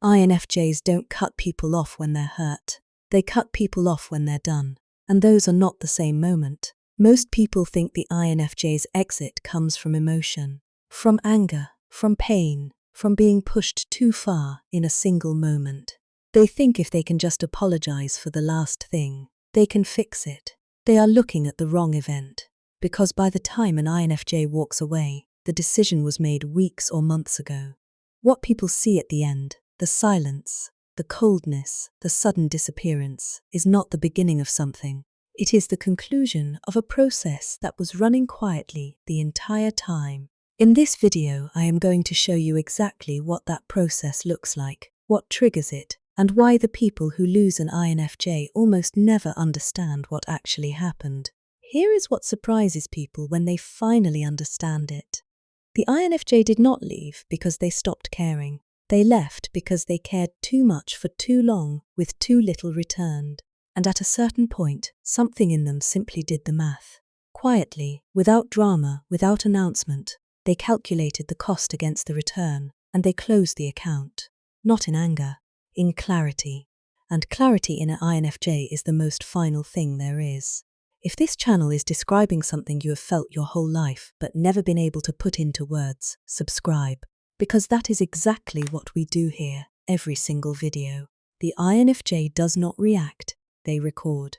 INFJs don't cut people off when they're hurt. They cut people off when they're done. And those are not the same moment. Most people think the INFJ's exit comes from emotion, from anger, from pain, from being pushed too far in a single moment. They think if they can just apologize for the last thing, they can fix it. They are looking at the wrong event. Because by the time an INFJ walks away, the decision was made weeks or months ago. What people see at the end, the silence, the coldness, the sudden disappearance, is not the beginning of something. It is the conclusion of a process that was running quietly the entire time. In this video, I am going to show you exactly what that process looks like, what triggers it, and why the people who lose an INFJ almost never understand what actually happened. Here is what surprises people when they finally understand it. The INFJ did not leave because they stopped caring. They left because they cared too much for too long with too little returned. And at a certain point, something in them simply did the math. Quietly, without drama, without announcement, they calculated the cost against the return, and they closed the account. Not in anger, in clarity. And clarity in an INFJ is the most final thing there is. If this channel is describing something you have felt your whole life but never been able to put into words, subscribe. Because that is exactly what we do here, every single video. The INFJ does not react, they record.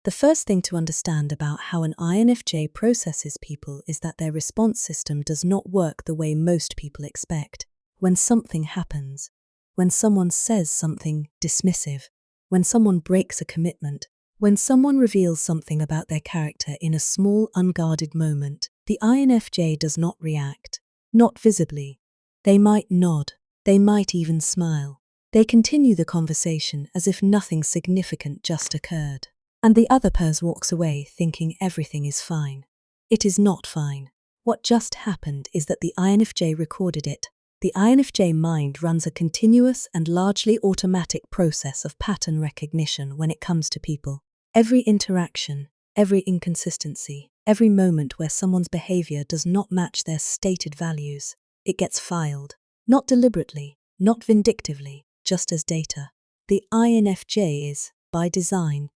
The first thing to understand about how an INFJ processes people is that their response system does not work the way most people expect. When something happens, when someone says something dismissive, when someone breaks a commitment, when someone reveals something about their character in a small, unguarded moment, the INFJ does not react, not visibly. They might nod, they might even smile. They continue the conversation as if nothing significant just occurred. And the other person walks away thinking everything is fine. It is not fine. What just happened is that the INFJ recorded it. The INFJ mind runs a continuous and largely automatic process of pattern recognition when it comes to people. Every interaction, every inconsistency, every moment where someone's behavior does not match their stated values, it gets filed. Not deliberately, not vindictively, just as data. The INFJ is, by design,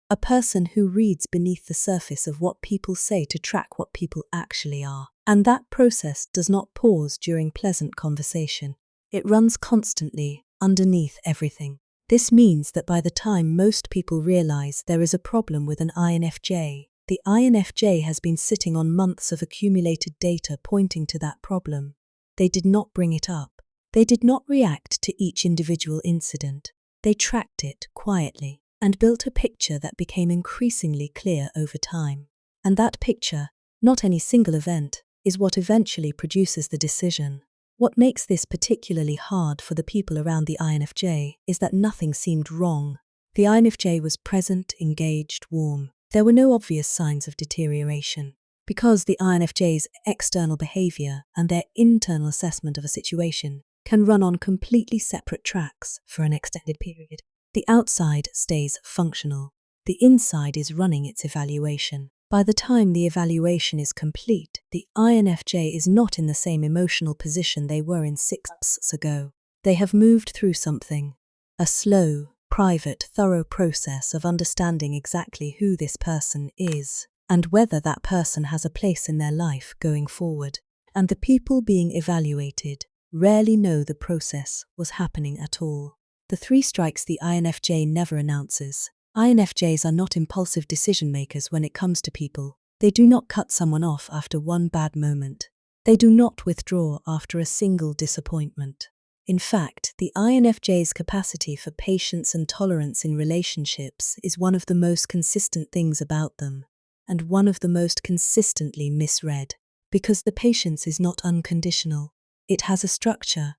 a person who reads beneath the surface of what people say to track what people actually are. And that process does not pause during pleasant conversation. It runs constantly, underneath everything. This means that by the time most people realize there is a problem with an INFJ, the INFJ has been sitting on months of accumulated data pointing to that problem. They did not bring it up. They did not react to each individual incident. They tracked it quietly and built a picture that became increasingly clear over time. And that picture, not any single event, is what eventually produces the decision. What makes this particularly hard for the people around the INFJ is that nothing seemed wrong. The INFJ was present, engaged, warm. There were no obvious signs of deterioration. Because the INFJ's external behavior and their internal assessment of a situation can run on completely separate tracks for an extended period. The outside stays functional. The inside is running its evaluation. By the time the evaluation is complete, the INFJ is not in the same emotional position they were in 6 months ago. They have moved through something. A slow, private, thorough process of understanding exactly who this person is and whether that person has a place in their life going forward. And the people being evaluated rarely know the process was happening at all. The 3 strikes the INFJ never announces. INFJs are not impulsive decision makers when it comes to people. They do not cut someone off after one bad moment. They do not withdraw after a single disappointment. In fact, the INFJ's capacity for patience and tolerance in relationships is one of the most consistent things about them, and one of the most consistently misread. Because the patience is not unconditional. It has a structure,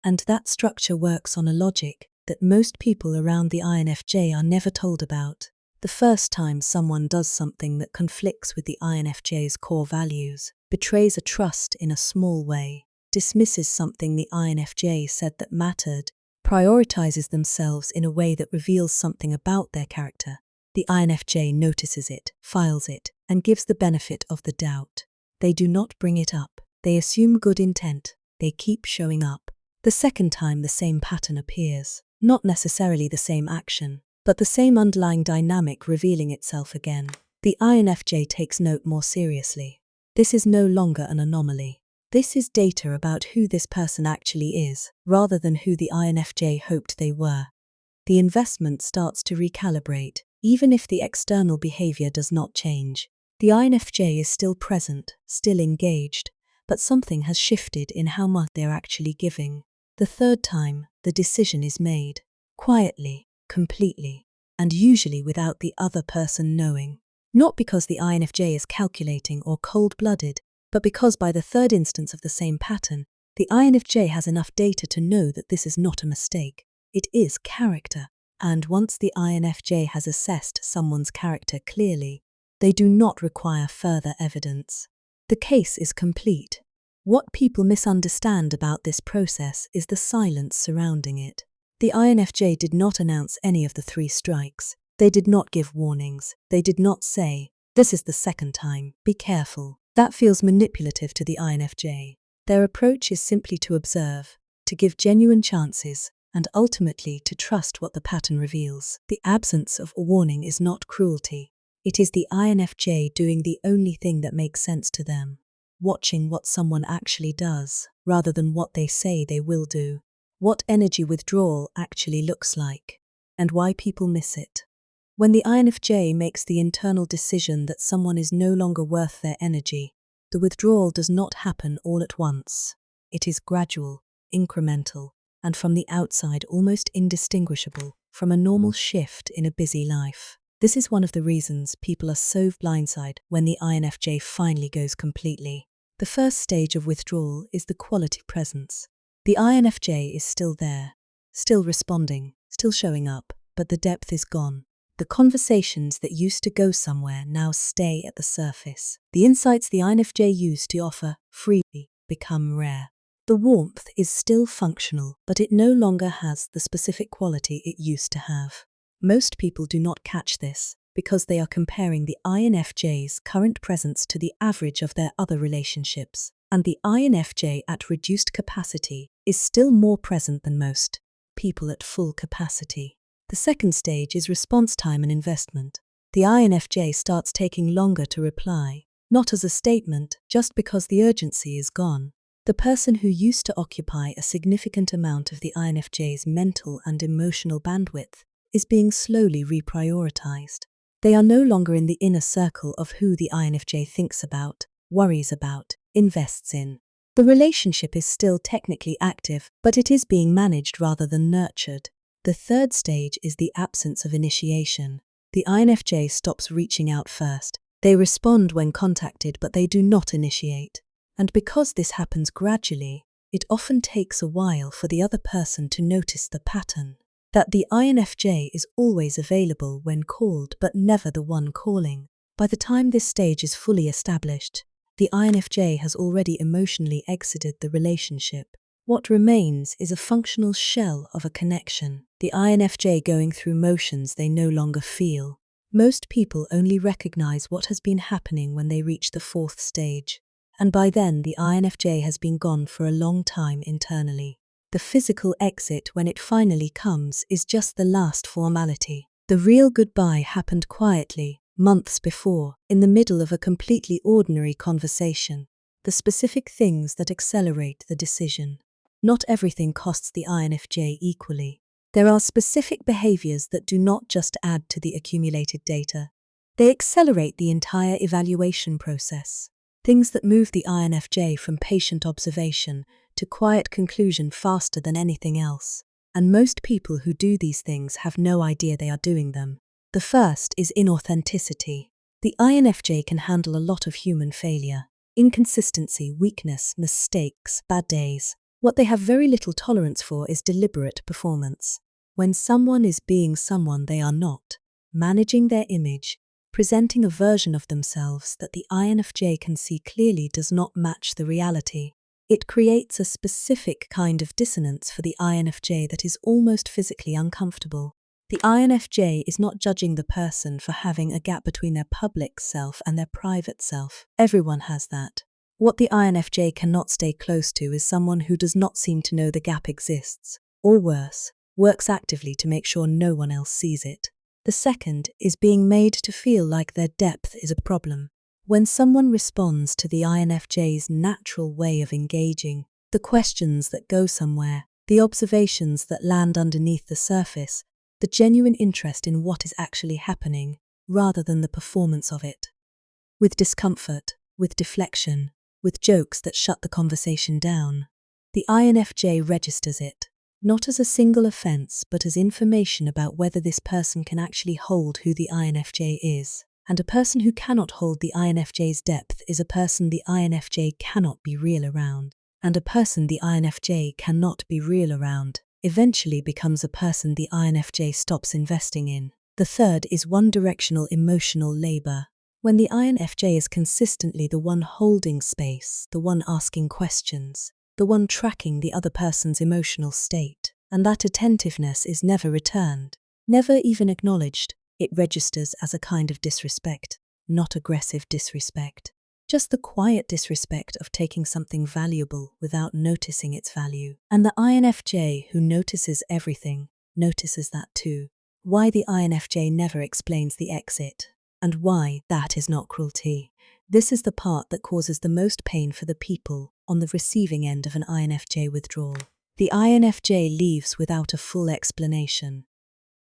and that structure works on a logic that most people around the INFJ are never told about. The first time someone does something that conflicts with the INFJ's core values, betrays a trust in a small way, dismisses something the INFJ said that mattered, prioritizes themselves in a way that reveals something about their character, the INFJ notices it, files it, and gives the benefit of the doubt. They do not bring it up. They assume good intent. They keep showing up. The second time the same pattern appears, not necessarily the same action, but the same underlying dynamic revealing itself again. The INFJ takes note more seriously. This is no longer an anomaly. This is data about who this person actually is, rather than who the INFJ hoped they were. The investment starts to recalibrate, even if the external behavior does not change. The INFJ is still present, still engaged, but something has shifted in how much they are actually giving. The third time, the decision is made, quietly, completely, and usually without the other person knowing. Not because the INFJ is calculating or cold-blooded, but because by the third instance of the same pattern, the INFJ has enough data to know that this is not a mistake. It is character. And once the INFJ has assessed someone's character clearly, they do not require further evidence. The case is complete. What people misunderstand about this process is the silence surrounding it. The INFJ did not announce any of the 3 strikes. They did not give warnings. They did not say, "This is the second time, be careful." That feels manipulative to the INFJ. Their approach is simply to observe, to give genuine chances, and ultimately to trust what the pattern reveals. The absence of a warning is not cruelty. It is the INFJ doing the only thing that makes sense to them, watching what someone actually does, rather than what they say they will do, what energy withdrawal actually looks like, and why people miss it. When the INFJ makes the internal decision that someone is no longer worth their energy, the withdrawal does not happen all at once. It is gradual, incremental, and from the outside almost indistinguishable from a normal shift in a busy life. This is one of the reasons people are so blindsided when the INFJ finally goes completely. The first stage of withdrawal is the quality presence. The INFJ is still there, still responding, still showing up, but the depth is gone. The conversations that used to go somewhere now stay at the surface. The insights the INFJ used to offer freely become rare. The warmth is still functional, but it no longer has the specific quality it used to have. Most people do not catch this because they are comparing the INFJ's current presence to the average of their other relationships, and the INFJ at reduced capacity is still more present than most people at full capacity. The second stage is response time and investment. The INFJ starts taking longer to reply, not as a statement, just because the urgency is gone. The person who used to occupy a significant amount of the INFJ's mental and emotional bandwidth is being slowly reprioritized. They are no longer in the inner circle of who the INFJ thinks about, worries about, invests in. The relationship is still technically active, but it is being managed rather than nurtured. The third stage is the absence of initiation. The INFJ stops reaching out first. They respond when contacted, but they do not initiate. And because this happens gradually, it often takes a while for the other person to notice the pattern. That the INFJ is always available when called but never the one calling. By the time this stage is fully established, the INFJ has already emotionally exited the relationship. What remains is a functional shell of a connection, the INFJ going through motions they no longer feel. Most people only recognize what has been happening when they reach the fourth stage, and by then the INFJ has been gone for a long time internally. The physical exit, when it finally comes, is just the last formality. The real goodbye happened quietly, months before, in the middle of a completely ordinary conversation. The specific things that accelerate the decision. Not everything costs the INFJ equally. There are specific behaviors that do not just add to the accumulated data. They accelerate the entire evaluation process. Things that move the INFJ from patient observation to quiet conclusion faster than anything else. And most people who do these things have no idea they are doing them. The first is inauthenticity. The INFJ can handle a lot of human failure, inconsistency, weakness, mistakes, bad days. What they have very little tolerance for is deliberate performance. When someone is being someone they are not, managing their image, presenting a version of themselves that the INFJ can see clearly does not match the reality. It creates a specific kind of dissonance for the INFJ that is almost physically uncomfortable. The INFJ is not judging the person for having a gap between their public self and their private self. Everyone has that. What the INFJ cannot stay close to is someone who does not seem to know the gap exists, or worse, works actively to make sure no one else sees it. The second is being made to feel like their depth is a problem. When someone responds to the INFJ's natural way of engaging, the questions that go somewhere, the observations that land underneath the surface, the genuine interest in what is actually happening, rather than the performance of it. With discomfort, with deflection, with jokes that shut the conversation down, the INFJ registers it, not as a single offense but as information about whether this person can actually hold who the INFJ is. And a person who cannot hold the INFJ's depth is a person the INFJ cannot be real around. And a person the INFJ cannot be real around eventually becomes a person the INFJ stops investing in. The third is one-directional emotional labor. When the INFJ is consistently the one holding space, the one asking questions, the one tracking the other person's emotional state, and that attentiveness is never returned, never even acknowledged, it registers as a kind of disrespect, not aggressive disrespect. Just the quiet disrespect of taking something valuable without noticing its value. And the INFJ, who notices everything, notices that too. Why the INFJ never explains the exit, and why that is not cruelty. This is the part that causes the most pain for the people on the receiving end of an INFJ withdrawal. The INFJ leaves without a full explanation.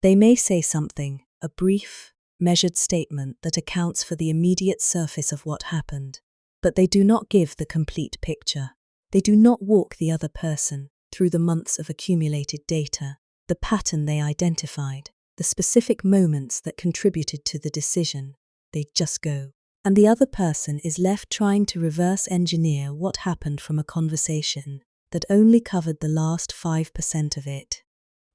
They may say something, a brief, measured statement that accounts for the immediate surface of what happened, but they do not give the complete picture. They do not walk the other person through the months of accumulated data, the pattern they identified, the specific moments that contributed to the decision. They just go. And the other person is left trying to reverse engineer what happened from a conversation that only covered the last 5% of it.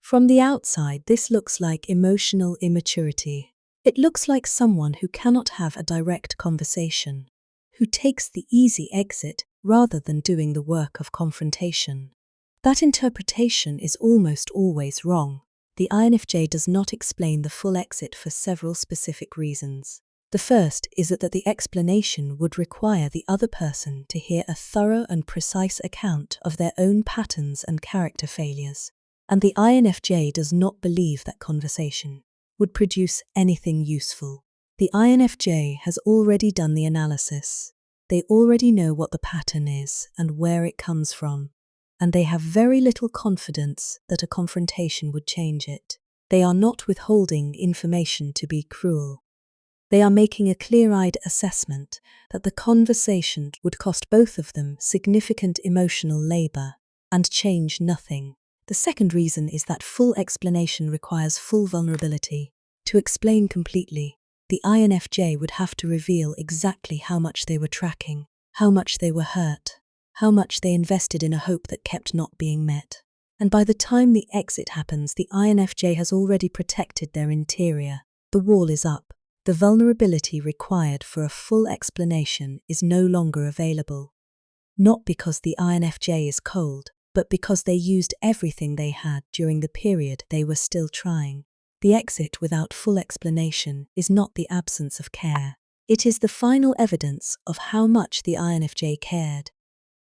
From the outside, this looks like emotional immaturity. It looks like someone who cannot have a direct conversation, who takes the easy exit rather than doing the work of confrontation. That interpretation is almost always wrong. The INFJ does not explain the full exit for several specific reasons. The first is that the explanation would require the other person to hear a thorough and precise account of their own patterns and character failures. And the INFJ does not believe that conversation would produce anything useful. The INFJ has already done the analysis. They already know what the pattern is and where it comes from. And they have very little confidence that a confrontation would change it. They are not withholding information to be cruel. They are making a clear-eyed assessment that the conversation would cost both of them significant emotional labor and change nothing. The second reason is that full explanation requires full vulnerability. To explain completely, the INFJ would have to reveal exactly how much they were tracking, how much they were hurt, how much they invested in a hope that kept not being met. And by the time the exit happens, the INFJ has already protected their interior. The wall is up. The vulnerability required for a full explanation is no longer available. Not because the INFJ is cold, but because they used everything they had during the period they were still trying. The exit without full explanation is not the absence of care. It is the final evidence of how much the INFJ cared,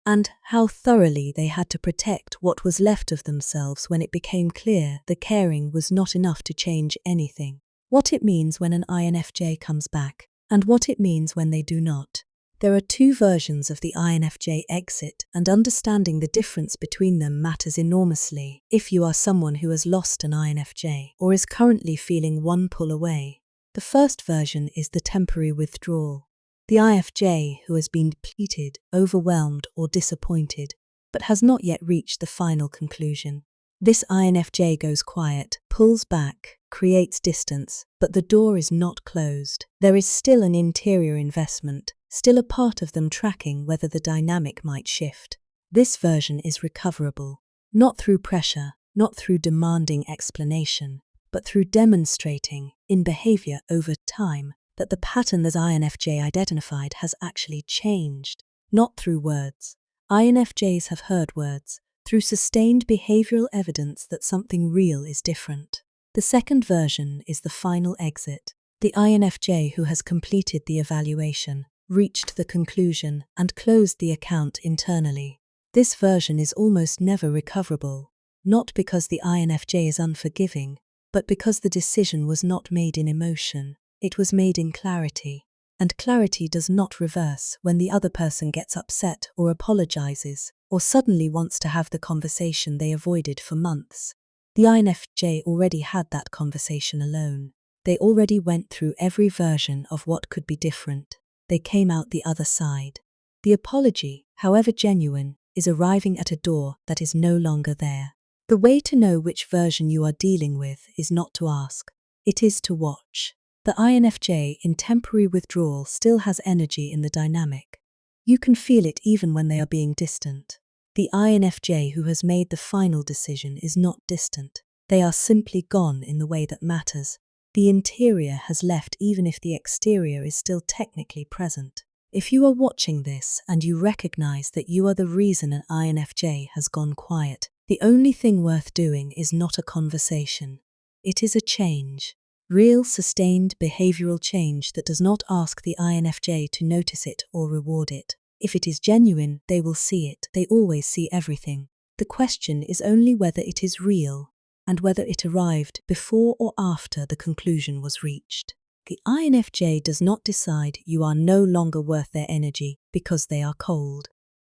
and how thoroughly they had to protect what was left of themselves when it became clear the caring was not enough to change anything. What it means when an INFJ comes back, and what it means when they do not. There are two versions of the INFJ exit, and understanding the difference between them matters enormously if you are someone who has lost an INFJ or is currently feeling one pull away. The first version is the temporary withdrawal. The INFJ who has been depleted, overwhelmed, or disappointed, but has not yet reached the final conclusion. This INFJ goes quiet, pulls back, creates distance, but the door is not closed. There is still an interior investment, still a part of them tracking whether the dynamic might shift. This version is recoverable, not through pressure, not through demanding explanation, but through demonstrating, in behavior over time, that the pattern that INFJ identified has actually changed. Not through words. INFJs have heard words, through sustained behavioral evidence that something real is different. The second version is the final exit. The INFJ who has completed the evaluation, reached the conclusion, and closed the account internally. This version is almost never recoverable, not because the INFJ is unforgiving, but because the decision was not made in emotion, it was made in clarity. And clarity does not reverse when the other person gets upset or apologizes, or suddenly wants to have the conversation they avoided for months. The INFJ already had that conversation alone. They already went through every version of what could be different. They came out the other side. The apology, however genuine, is arriving at a door that is no longer there. The way to know which version you are dealing with is not to ask. It is to watch. The INFJ in temporary withdrawal still has energy in the dynamic. You can feel it even when they are being distant. The INFJ who has made the final decision is not distant. They are simply gone in the way that matters. The interior has left even if the exterior is still technically present. If you are watching this and you recognize that you are the reason an INFJ has gone quiet, the only thing worth doing is not a conversation. It is a change. Real, sustained behavioral change that does not ask the INFJ to notice it or reward it. If it is genuine, they will see it. They always see everything. The question is only whether it is real, and whether it arrived before or after the conclusion was reached. The INFJ does not decide you are no longer worth their energy because they are cold.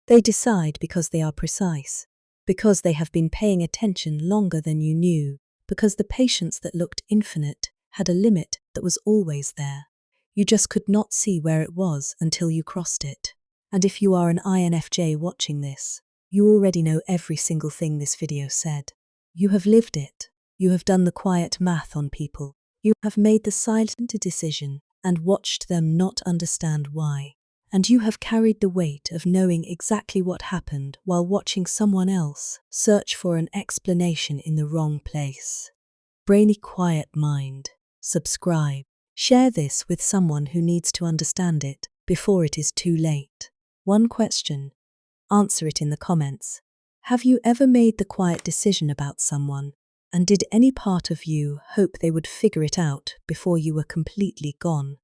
They decide because they are precise, because they have been paying attention longer than you knew, because the patience that looked infinite had a limit that was always there. You just could not see where it was until you crossed it. And if you are an INFJ watching this, you already know every single thing this video said. You have lived it. You have done the quiet math on people. You have made the silent decision and watched them not understand why. And you have carried the weight of knowing exactly what happened while watching someone else search for an explanation in the wrong place. Brainy quiet mind. Subscribe. Share this with someone who needs to understand it before it is too late. One question. Answer it in the comments. Have you ever made the quiet decision about someone, and did any part of you hope they would figure it out before you were completely gone?